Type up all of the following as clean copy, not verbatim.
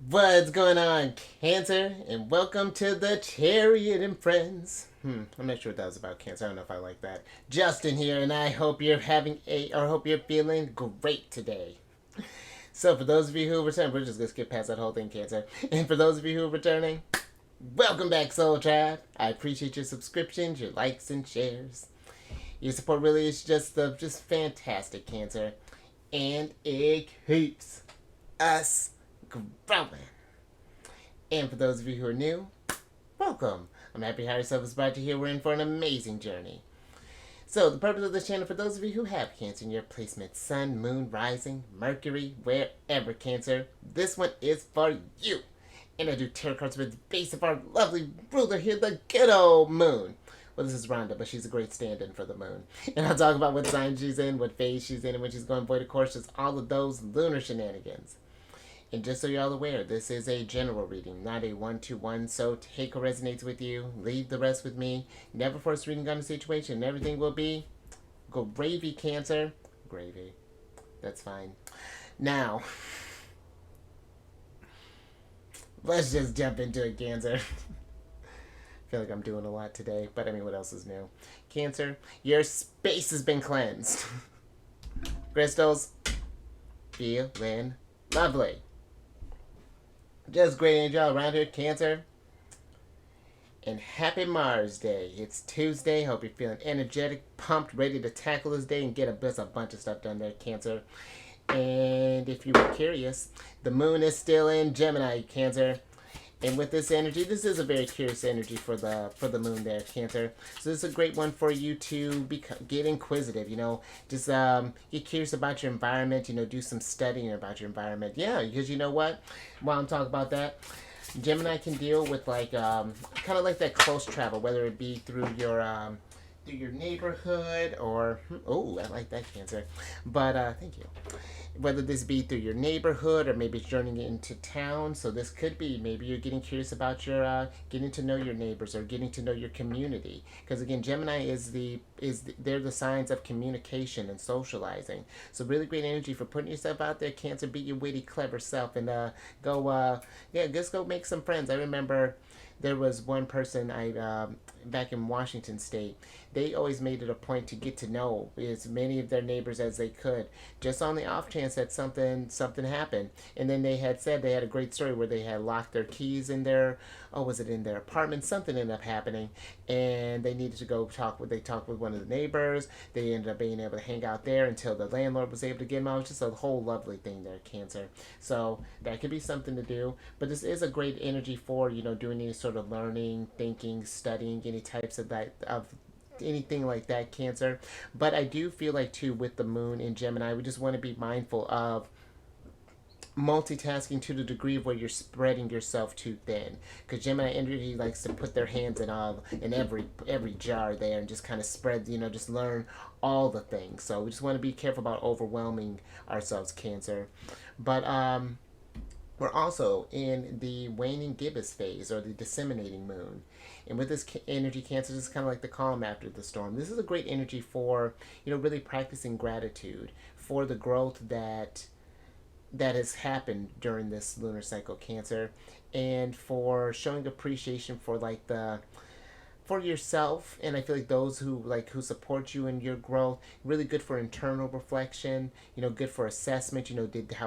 What's going on, Cancer? And welcome to the Chariot and Friends. I'm not sure what that was about, Cancer. I don't know if I like that. Justin here, and I hope you're hope you're feeling great today. So, for those of you who return, we're just gonna skip past that whole thing, Cancer. And for those of you who are returning, welcome back, Soul Tribe. I appreciate your subscriptions, your likes, and shares. Your support really is just fantastic, Cancer, and it keeps us growing. And for those of you who are new, welcome. I'm happy how yourself is about to hear we're in for an amazing journey. So, the purpose of this channel, for those of you who have Cancer in your placement, Sun, Moon, Rising, Mercury, wherever, Cancer, this one is for you. And I do tarot cards with the base of our lovely ruler here, the good old Moon. Well, this is Rhonda, but she's a great stand-in for the Moon. And I'll talk about what sign she's in, what phase she's in, and when she's going void of course, just all of those lunar shenanigans. And just so you're all aware, this is a general reading, not a one-to-one, so take what resonates with you, leave the rest with me. Never force reading on a situation. Everything will be gravy, Cancer. Gravy. That's fine. Now, let's just jump into it, Cancer. I feel like I'm doing a lot today, but I mean, what else is new? Cancer, your space has been cleansed. Crystals, feeling lovely. Just great energy all around here, Cancer. And happy Mars Day. It's Tuesday. Hope you're feeling energetic, pumped, ready to tackle this day and get a bunch of stuff done there, Cancer. And if you were curious, the moon is still in Gemini, Cancer. And with this energy, this is a very curious energy for the moon there, Cancer. So this is a great one for you to get inquisitive, just get curious about your environment, do some studying about your environment. Yeah, because you know what? While I'm talking about that, Gemini can deal with kind of like that close travel, whether it be through your neighborhood or oh, I like that, Cancer. But thank you. Whether this be through your neighborhood or maybe journeying into town. So this could be maybe you're getting curious about your getting to know your neighbors or getting to know your community. Because again, Gemini they're the signs of communication and socializing. So really great energy for putting yourself out there, Cancer. Be your witty, clever self and just go make some friends. I remember there was one person back in Washington State. They always made it a point to get to know as many of their neighbors as they could, just on the off chance that something happened. And then they had said they had a great story where they had locked their keys in their was it in their apartment? Something ended up happening, and they needed to go talk with. They talked with one of the neighbors. They ended up being able to hang out there until the landlord was able to get them out. It was just a whole lovely thing there, Cancer. So that could be something to do. But this is a great energy for doing any sort of learning, thinking, studying, any types of anything like that, Cancer. But I do feel like too, with the moon in Gemini, we just want to be mindful of multitasking to the degree of where you're spreading yourself too thin, because Gemini energy likes to put their hands in every jar there and just kind of spread, just learn all the things. So we just want to be careful about overwhelming ourselves, Cancer. But we're also in the waning gibbous phase, or the disseminating moon. And with this energy, Cancer, this is kind of like the calm after the storm. This is a great energy for, really practicing gratitude for the growth that has happened during this lunar cycle, Cancer, and for showing appreciation for for yourself. And I feel like those who support you in your growth, really good for internal reflection, good for assessment.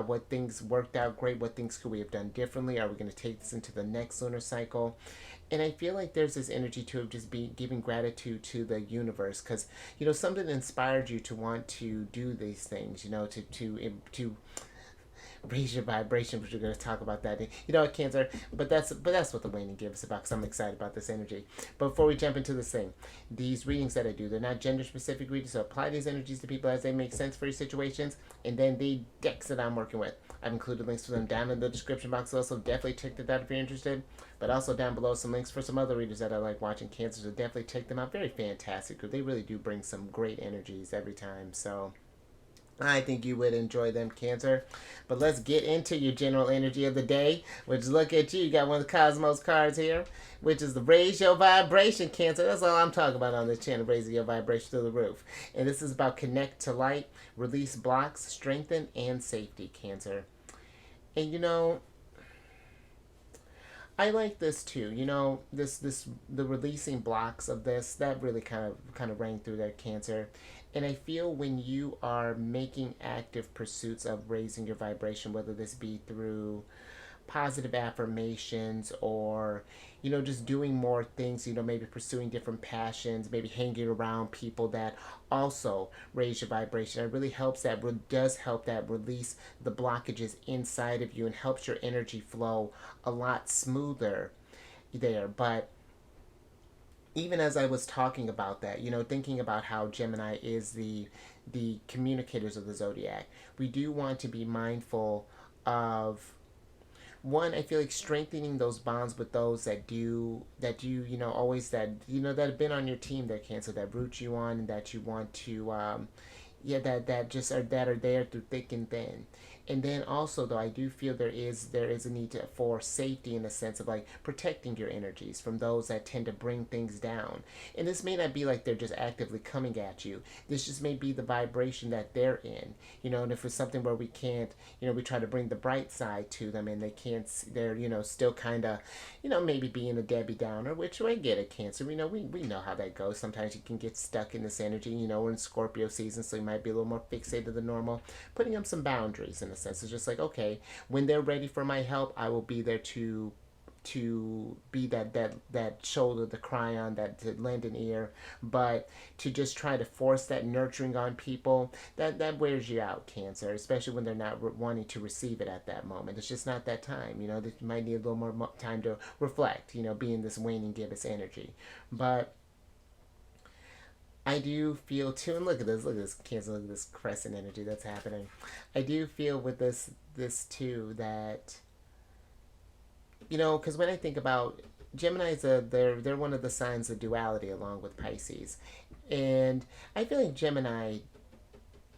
What things worked out great, what things could we have done differently, are we going to take this into the next lunar cycle. And I feel like there's this energy too of just be giving gratitude to the universe, because something inspired you to want to do these things, to raise your vibration, which we're going to talk about that. Cancer, but that's what the waning gives about, because I'm excited about this energy. But before we jump into this thing, these readings that I do, they're not gender specific readings, so apply these energies to people as they make sense for your situations. And then the decks that I'm working with, I've included links for them down in the description box below, so definitely check that out if you're interested. But also down below some links for some other readers that I like watching, Cancer, so definitely check them out. Very fantastic, because they really do bring some great energies every time. So I think you would enjoy them, Cancer. But let's get into your general energy of the day, which, look at you, you got one of the Cosmos cards here, which is the Raise Your Vibration, Cancer. That's all I'm talking about on this channel, raising your vibration to the roof. And this is about connect to light, release blocks, strengthen, and safety, Cancer. And I like this too. You know, this the releasing blocks of this that really kind of rang through that, Cancer. And I feel when you are making active pursuits of raising your vibration, whether this be through positive affirmations or just doing more things, maybe pursuing different passions, maybe hanging around people that also raise your vibration, it really helps that does help that release the blockages inside of you and helps your energy flow a lot smoother there. But even as I was talking about that, thinking about how Gemini is the communicators of the zodiac, we do want to be mindful of one. I feel like strengthening those bonds with those that you always that have been on your team, that Cancer, that root you on, and that you want to yeah, that are there through thick and thin. And then also, though, I do feel there is a need for safety, in the sense of like protecting your energies from those that tend to bring things down. And this may not be like they're just actively coming at you. This just may be the vibration that they're in. And if it's something where we can't, we try to bring the bright side to them, and they can't. They're still kind of, maybe being a Debbie Downer, which I get it, Cancer. We know how that goes. Sometimes you can get stuck in this energy. We're in Scorpio season, so you might be a little more fixated than normal. Putting up some boundaries, in a sense. It's just like, okay, when they're ready for my help, I will be there to be that shoulder to cry on, that to lend an ear. But to just try to force that nurturing on people, that wears you out, Cancer, especially when they're not wanting to receive it at that moment. It's just not that time. That you might need a little more time to reflect, being this waning gibbous energy. But I do feel too, and look at this, Cancer, look at this crescent energy that's happening. I do feel with this too, that because when I think about Gemini's, they're one of the signs of duality along with Pisces, and I feel like Gemini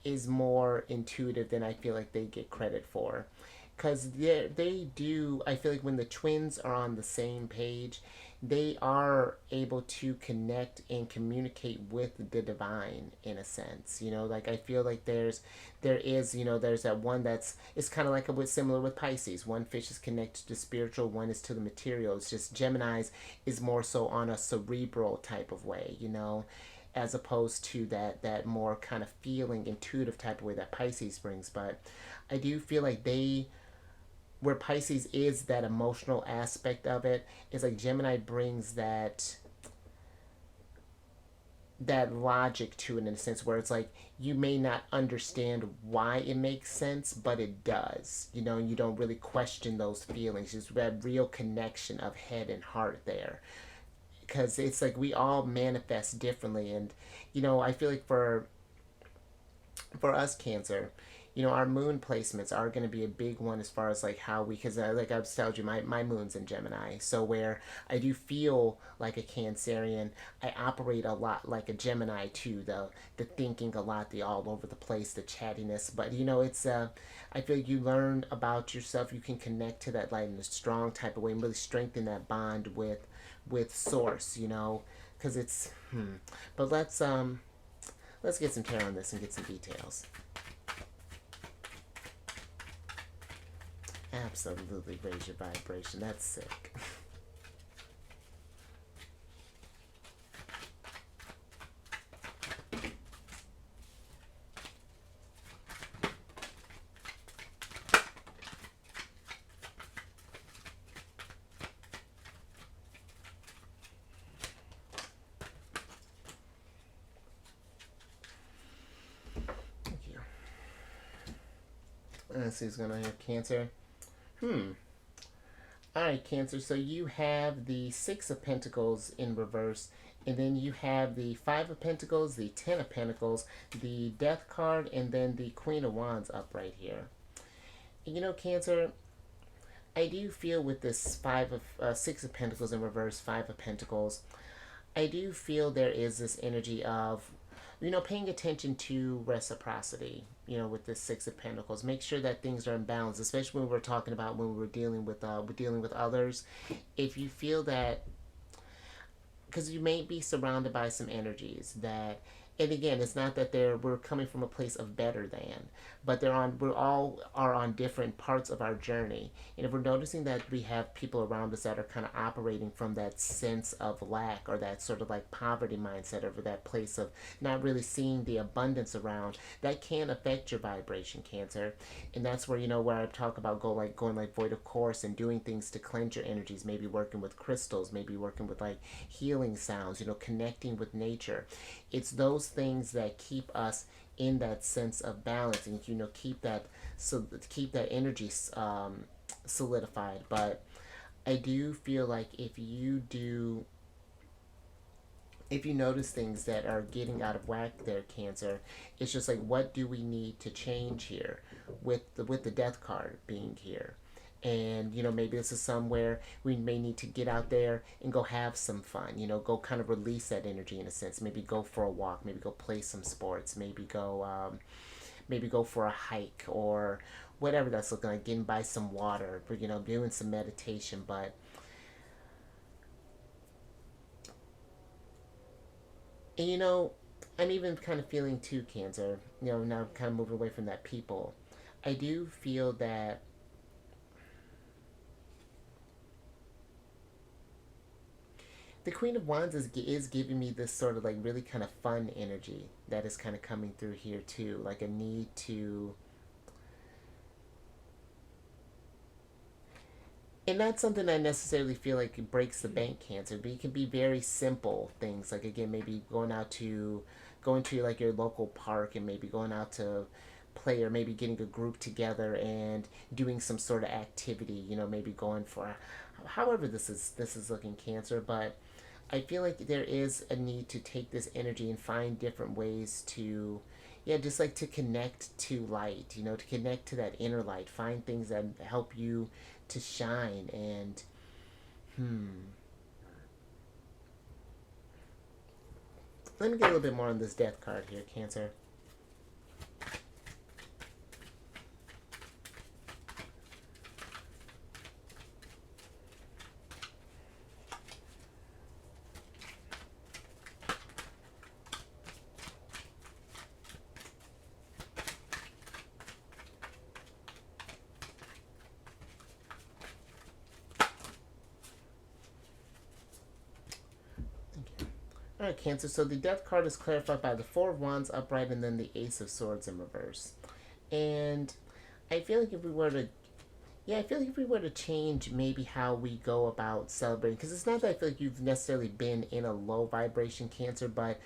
is more intuitive than I feel like they get credit for, because they do. I feel like when the twins are on the same page, they are able to connect and communicate with the divine, in a sense. Like I feel like there's that one that's, it's kind of like a bit similar with Pisces. One fish is connected to spiritual, one is to the material. It's just Gemini's is more so on a cerebral type of way, as opposed to that more kind of feeling, intuitive type of way that Pisces brings. But I do feel like where Pisces is that emotional aspect of it, is like Gemini brings that logic to it, in a sense where it's like you may not understand why it makes sense, but it does. And you don't really question those feelings. Just that real connection of head and heart there, because it's like we all manifest differently. And I feel like for us, Cancer, our moon placements are going to be a big one, as far as like how we, because like I've told you, my moon's in Gemini, so where I do feel like a Cancerian, I operate a lot like a Gemini too, the thinking a lot, the all over the place, the chattiness. But it's I feel like you learn about yourself, you can connect to that light in a strong type of way, and really strengthen that bond with source, because it's but let's get some tarot on this and get some details. Absolutely raise your vibration. That's sick. Thank you. Let's see who's going to have Cancer. Alright, Cancer, so you have the Six of Pentacles in reverse, and then you have the Five of Pentacles, the Ten of Pentacles, the Death card, and then the Queen of Wands up right here. Cancer, I do feel with this Six of Pentacles in reverse, Five of Pentacles, I do feel there is this energy of paying attention to reciprocity, with the Six of Pentacles. Make sure that things are in balance, especially when we're talking about when we're dealing with others. If you feel that, because you may be surrounded by some energies that, and again, it's not that we're coming from a place of better than, but we're all are on different parts of our journey. And if we're noticing that we have people around us that are kind of operating from that sense of lack, or that sort of like poverty mindset, or that place of not really seeing the abundance around, that can affect your vibration, Cancer. And that's where, where I talk about going like void of course, and doing things to cleanse your energies, maybe working with crystals, maybe working with like healing sounds, connecting with nature. It's those things that keep us in that sense of balance, and keep that, so keep that energy solidified. But I do feel like if you notice things that are getting out of whack there, Cancer, it's just like, what do we need to change here, with the death card being here? And maybe this is somewhere we may need to get out there and go have some fun, go kind of release that energy in a sense. Maybe go for a walk, maybe go play some sports, maybe go for a hike, or whatever that's looking like, getting by some water, doing some meditation. But and I'm even kind of feeling too, Cancer, now kind of moving away from that people, I do feel that the Queen of Wands is giving me this sort of like really kind of fun energy that is kind of coming through here too, like a need to, and not something I necessarily feel like it breaks the bank, Cancer, but it can be very simple things, like again, maybe going to like your local park, and maybe going out to play, or maybe getting a group together and doing some sort of activity, maybe going for, however this is looking, Cancer. But I feel like there is a need to take this energy and find different ways to, yeah, just like to connect to light, to connect to that inner light, find things that help you to shine. And let me get a little bit more on this death card here, Cancer. All right, Cancer. So the Death card is clarified by the Four of Wands upright, and then the Ace of Swords in reverse. And I feel like if we were to, yeah, I feel like if we were to change maybe how we go about celebrating, because it's not that I feel like you've necessarily been in a low vibration, Cancer, but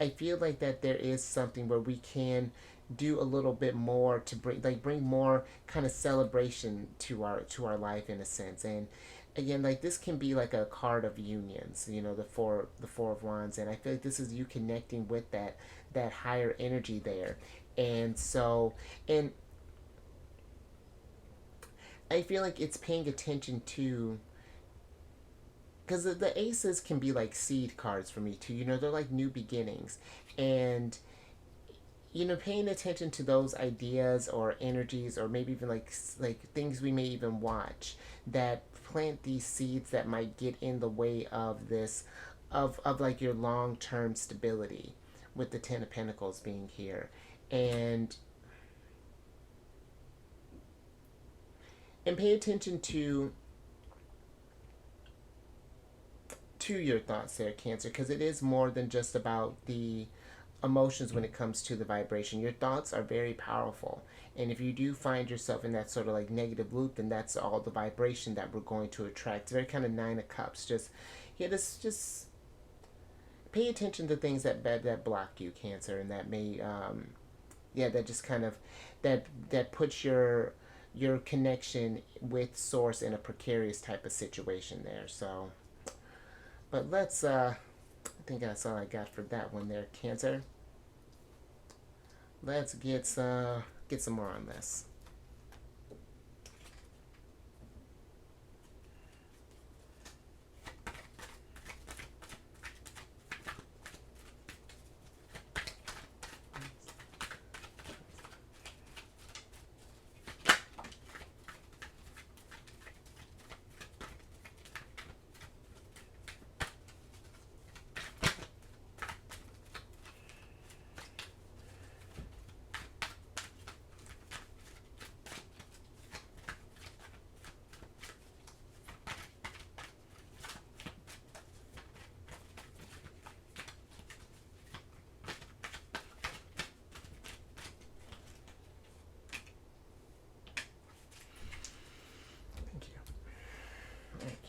I feel like that there is something where we can do a little bit more to bring more kind of celebration to our life in a sense. And again, like this can be like a card of unions, the four of wands, and I feel like this is you connecting with that higher energy there. And so, and I feel like it's paying attention to, because the aces can be like seed cards for me too, they're like new beginnings. And paying attention to those ideas or energies, or maybe even like things we may even watch that plant these seeds that might get in the way of this, of like your long-term stability, with the Ten of Pentacles being here. And pay attention to your thoughts there, Cancer, because it is more than just about the emotions when it comes to the vibration. Your thoughts are very powerful. And if you do find yourself in that sort of like negative loop, then that's all the vibration that we're going to attract. It's very kind of Nine of Cups. Just, yeah, just pay attention to things that block you, Cancer, and that may, yeah, that just kind of, that puts your connection with Source in a precarious type of situation there. So, but let's, I think that's all I got for that one there, Cancer. Let's get some more on this.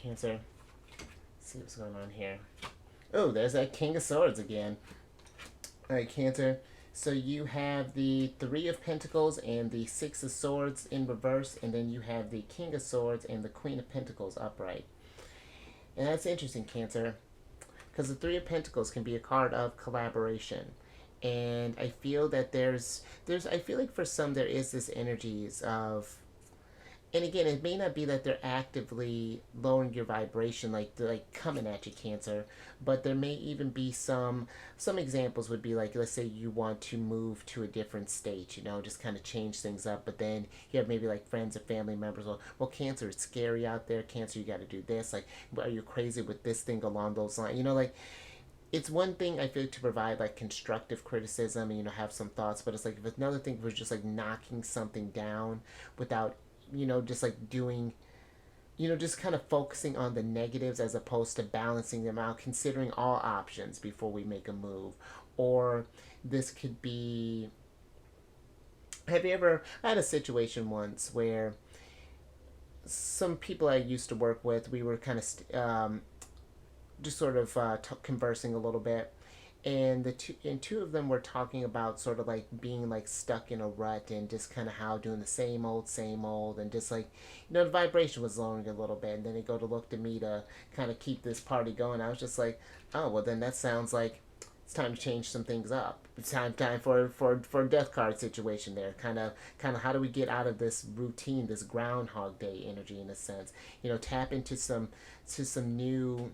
Cancer. Let's see what's going on here. Oh, there's that King of Swords again. All right, Cancer. So you have the Three of Pentacles and the Six of Swords in reverse, and then you have the King of Swords and the Queen of Pentacles upright. And that's interesting, Cancer, because the Three of Pentacles can be a card of collaboration. And I feel that I feel like for some there is this energies of, and again, it may not be that they're actively lowering your vibration, like they're like coming at you, Cancer, but there may even be some examples would be like, let's say you want to move to a different state, just kind of change things up, but then you have maybe like friends or family members, well, Cancer, it's scary out there, Cancer, you got to do this, like, are you crazy with this thing along those lines, like, it's one thing I feel like to provide like constructive criticism and have some thoughts, but it's like if it's another thing for just like knocking something down without just like doing, just kind of focusing on the negatives as opposed to balancing them out, considering all options before we make a move. Or this could be, have you ever I had a situation once where some people I used to work with, we were kind of just sort of conversing a little bit, and two of them were talking about sort of like being like stuck in a rut and just kind of how doing the same old, and just like the vibration was lowering a little bit, and then they go to look to me to kind of keep this party going. I was just like, oh well, then that sounds like it's time to change some things up. It's time for a death card situation there. Kind of how do we get out of this routine, this Groundhog Day energy in a sense? Tap into some new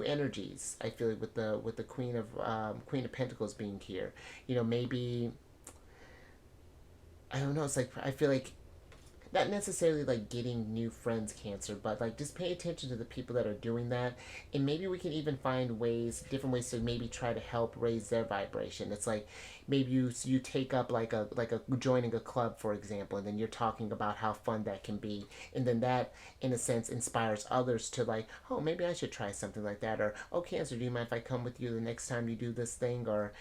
energies. I feel like with the Queen of Pentacles being here, maybe I don't know. It's like I feel like not necessarily like getting new friends, Cancer, but like just pay attention to the people that are doing that, and maybe we can even find different ways to maybe try to help raise their vibration. It's like maybe you take up like a joining a club, for example, and then you're talking about how fun that can be, and then that in a sense inspires others to like, oh, maybe I should try something like that, or oh, Cancer, do you mind if I come with you the next time you do this thing, or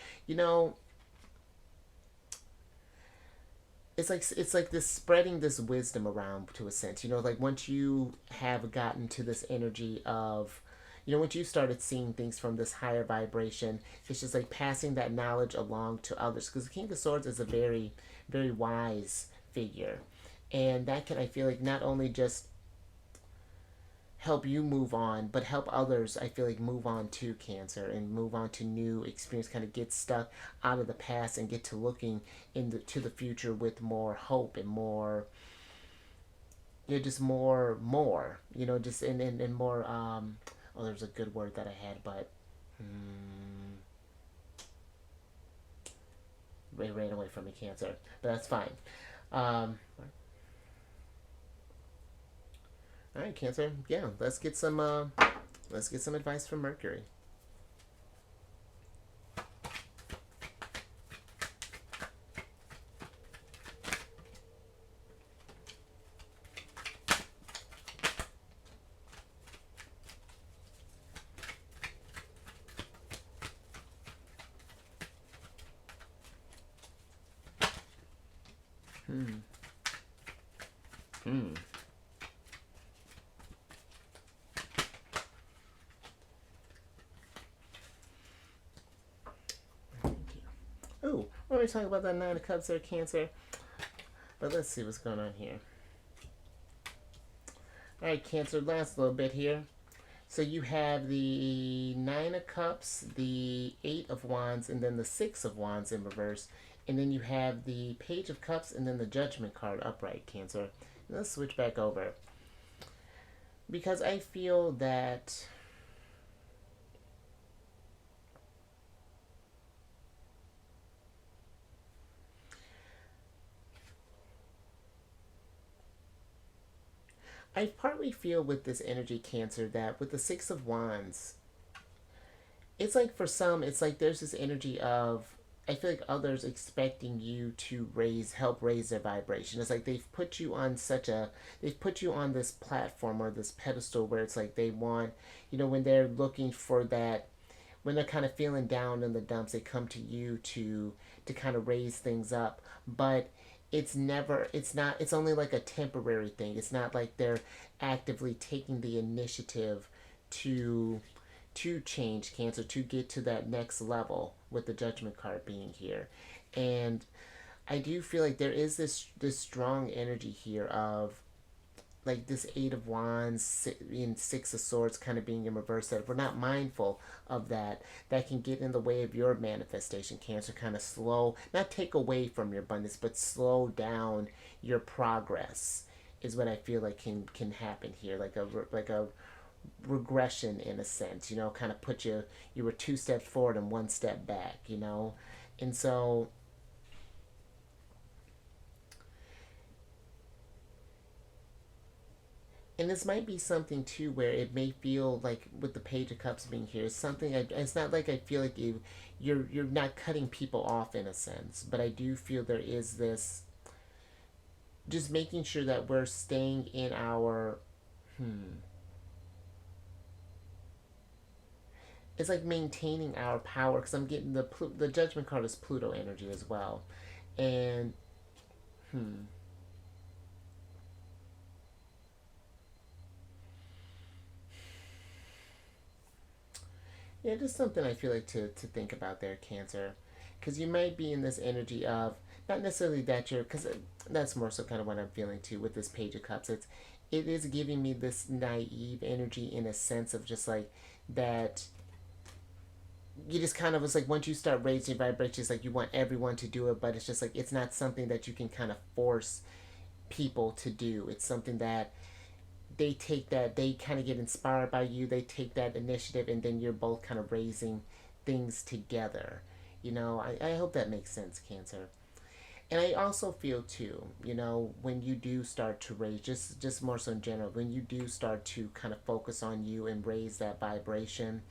it's like this spreading this wisdom around to a sense, like once you have gotten to this energy of, once you started seeing things from this higher vibration, it's just like passing that knowledge along to others, because the King of Swords is a very very wise figure, and that can, I feel like, not only just help you move on, but help others, I feel like, move on to, Cancer, and move on to new experience, kind of get stuck out of the past and get to looking to the future with more hope and more, just more, just and more, oh, there's a good word that I had, but it ran away from me, Cancer, but that's fine. All right, Cancer. Yeah, let's get some advice from Mercury. Hmm. Hmm. Ooh, we're going to talk about that Nine of Cups there, Cancer. But let's see what's going on here. Alright, Cancer, last little bit here. So you have the Nine of Cups, the Eight of Wands, and then the Six of Wands in reverse. And then you have the Page of Cups, and then the Judgment card upright, Cancer. Let's switch back over. Because I feel that I partly feel with this energy, Cancer, that with the Six of Wands, it's like for some, it's like there's this energy of, I feel like others expecting you to help raise their vibration. It's like they've put you on this platform or this pedestal where it's like they want, when they're looking for that, when they're kind of feeling down in the dumps, they come to you to kind of raise things up. But it's only like a temporary thing. It's not like they're actively taking the initiative to change, Cancer, to get to that next level, with the Judgment card being here. And I do feel like there is this strong energy here of like this Eight of Wands in Six of Swords kind of being in reverse, that if we're not mindful of that, that can get in the way of your manifestation, Cancer. Kind of slow, not take away from your abundance, but slow down your progress, is what I feel like can happen here. Like a regression in a sense, kind of put you were two steps forward and one step back, and so. And this might be something too where it may feel like, with the Page of Cups being here, it's something. It's not like I feel like you're not cutting people off in a sense, but I do feel there is this. Just making sure that we're staying in our. It's like maintaining our power, because I'm getting the Judgment card is Pluto energy as well, and yeah, just something I feel like to think about there, Cancer. Because you might be in this energy of, not necessarily that you're, because that's more so kind of what I'm feeling too with this Page of Cups. It is giving me this naive energy, in a sense of just like that. You just kind of, it's like once you start raising your vibration, it's like you want everyone to do it, but it's just like it's not something that you can kind of force people to do. It's something that they kind of get inspired by you, they take that initiative, and then you're both kind of raising things together. I hope that makes sense, Cancer. And I also feel too, when you do start to raise, just more so in general, when you do start to kind of focus on you and raise that vibration,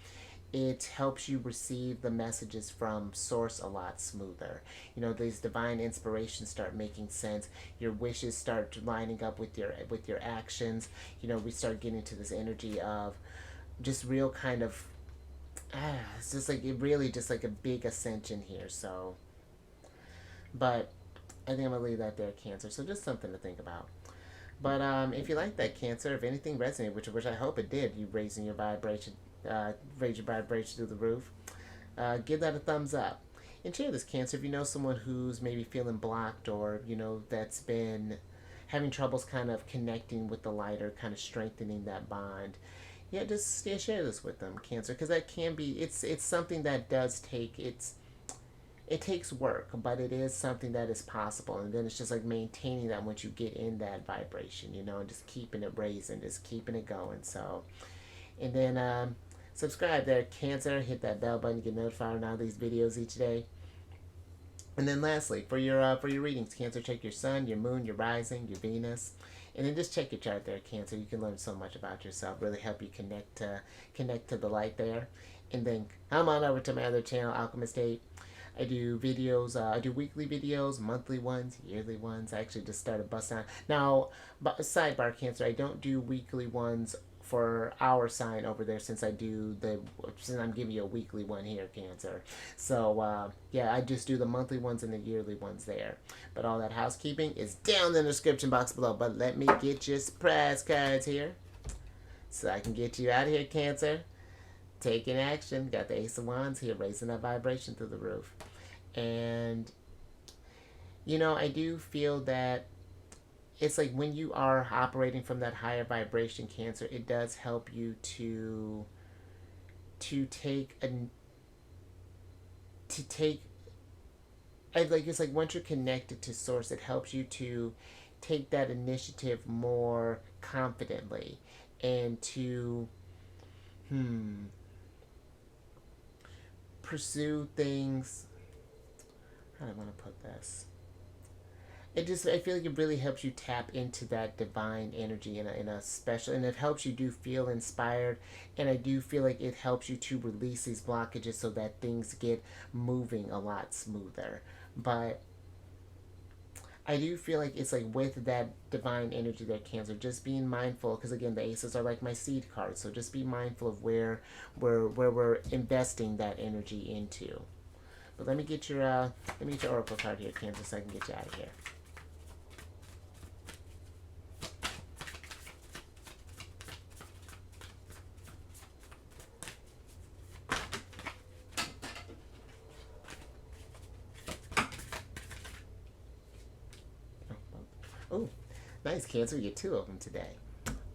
it helps you receive the messages from source a lot smoother. These divine inspirations start making sense. Your wishes start lining up with your actions. We start getting to this energy of just real kind of it's just like, it really just like a big ascension here. So, but I think I'm gonna leave that there, Cancer. So just something to think about. But if you like that, Cancer, if anything resonated, which I hope it did, you raise your vibration through the roof, give that a thumbs up. And share this, Cancer, if you know someone who's maybe feeling blocked, or that's been having troubles kind of connecting with the light, or kind of strengthening that bond. Yeah, just share this with them, Cancer, because that can be, it's something that does take, it takes work, but it is something that is possible. And then it's just like maintaining that once you get in that vibration, and just keeping it raising, just keeping it going. So, and then subscribe there, Cancer. Hit that bell button to get notified on all these videos each day. And then lastly, for your readings, Cancer, check your sun, your moon, your rising, your Venus. And then just check your chart there, Cancer. You can learn so much about yourself. Really help you connect to the light there. And then come on over to my other channel, Alchemist 8. I do videos. I do weekly videos, monthly ones, yearly ones. I actually just started busting out. Now, sidebar, Cancer, I don't do weekly ones for our sign over there, since I'm giving you a weekly one here, Cancer. So yeah, I just do the monthly ones and the yearly ones there. But all that housekeeping is down in the description box below. But let me get your surprise cards here, so I can get you out of here, Cancer. Taking action. Got the Ace of Wands here, raising that vibration through the roof. And I do feel that it's like when you are operating from that higher vibration, Cancer, it does help you to take it's like once you're connected to source, it helps you to take that initiative more confidently, and to pursue things. How do I want to put this? I feel like it really helps you tap into that divine energy in a special, and it helps you do feel inspired. And I do feel like it helps you to release these blockages, so that things get moving a lot smoother. But I do feel like it's like with that divine energy there, Cancer, just being mindful, because again, the aces are like my seed cards, so just be mindful of where we're investing that energy into. But let me get your oracle card here, Cancer, so I can get you out of here. Nice, Cancer. We get 2 of them today.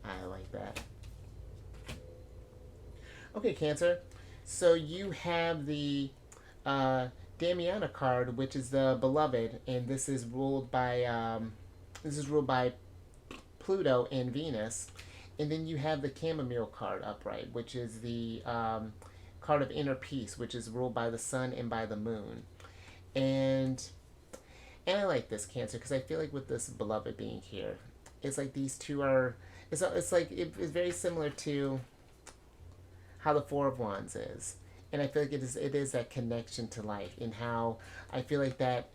I like that. Okay, Cancer. So you have the Damiana card, which is the Beloved, and this is ruled by Pluto and Venus. And then you have the Chamomile card upright, which is the card of inner peace, which is ruled by the Sun and by the Moon. And I like this, Cancer, because I feel like with this Beloved being here, it's like these two are. It's like it's very similar to how the Four of Wands is, and I feel like it is that connection to life, and how I feel like that.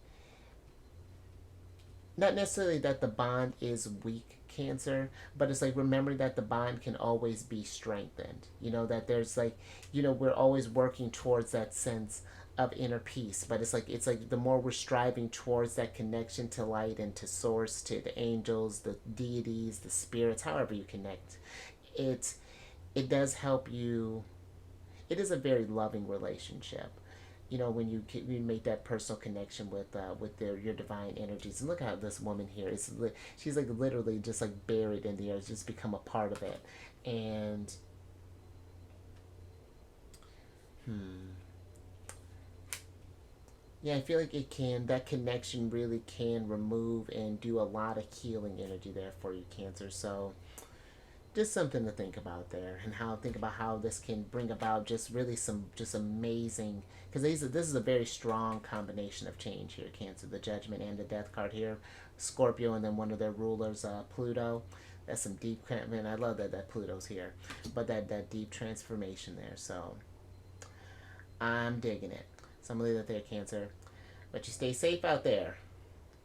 Not necessarily that the bond is weak, Cancer, but it's like remembering that the bond can always be strengthened. You know, that there's like, we're always working towards that sense of inner peace, but it's like the more we're striving towards that connection to light and to source, to the angels, the deities, the spirits, however you connect, it does help you. It is a very loving relationship, when you make that personal connection with your divine energies. And look how this woman here is. She's like literally just like buried in the earth, just become a part of it. And yeah, I feel like that connection really can remove and do a lot of healing energy there for you, Cancer. So just something to think about there, and think about how this can bring about just really some just amazing, because this is a very strong combination of change here, Cancer. The Judgment and the Death card here, Scorpio, and then one of their rulers, Pluto. That's some deep. Man, I love that Pluto's here, but that deep transformation there. So I'm digging it. So I'm gonna leave that there, Cancer. But you stay safe out there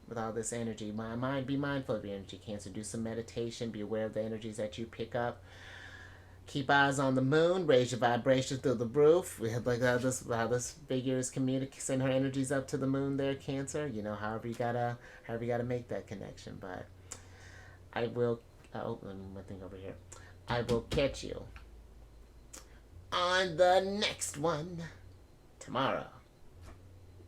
with all this energy. Be mindful of your energy, Cancer. Do some meditation. Be aware of the energies that you pick up. Keep eyes on the moon. Raise your vibration through the roof. We have like how this figure is send her energies up to the moon there, Cancer. However you gotta make that connection. But I will. Oh, let me move my thing over here. I will catch you on the next one tomorrow.